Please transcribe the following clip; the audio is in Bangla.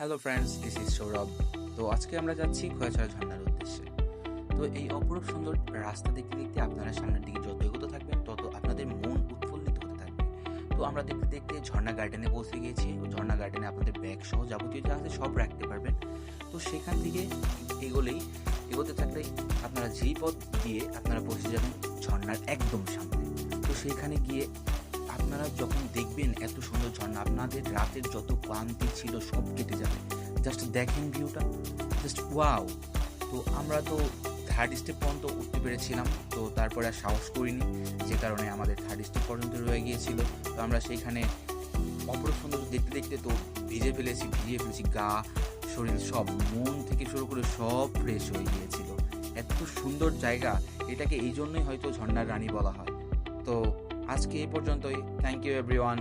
Hello friends, this is Sourav. তো আজকে আমরা যাচ্ছি খোয়াছড়া ঝর্ণার উদ্দেশ্যে। তো এই অপরূপ সুন্দর রাস্তা দেখতে দেখতে আপনারা সামনের দিকে যত এগোতে থাকবেন তত আপনাদের মন উৎফুল্লিত হতে থাকবে। তো আমরা দেখতে দেখতে ঝর্ণা গার্ডেনে পৌঁছে গিয়েছি। ঝর্ণা গার্ডেনে আপনাদের ব্যাগ সহ যাবতীয় যা আছে সব রাখতে পারবেন। তো সেখান থেকে এগোতে থাকলেই আপনারা যেই পথ দিয়ে আপনারা পৌঁছে যাবেন ঝর্ণার একদম সামনে। তো সেইখানে গিয়ে আপনারা যখন দেখবেন এত সুন্দর ঝর্ণা, আপনাদের রাতের যত ক্লান্তি ছিল সব কেটে যাবে। জাস্ট দেখেন ভিউটা, জাস্ট ওয়াও। তো আমরা তো থার্ড স্টেপ পর্যন্ত উঠতে পেরেছিলাম, তো তারপরে আর সাহস করিনি, যে কারণে আমাদের থার্ড স্টেপ পর্যন্ত রয়ে গিয়েছিল। তো আমরা সেইখানে অপরূপ সুন্দর দেখতে দেখতে তো ভিজিয়ে ফেলেছি গা, শরীর, সব, মন থেকে শুরু করে সব ফ্রেশ হয়ে গিয়েছিল। এত সুন্দর জায়গা, এটাকে এই জন্যই হয়তো ঝর্ণার রানী বলা হয়। তো আজকে এই পর্যন্তই। Thank you everyone.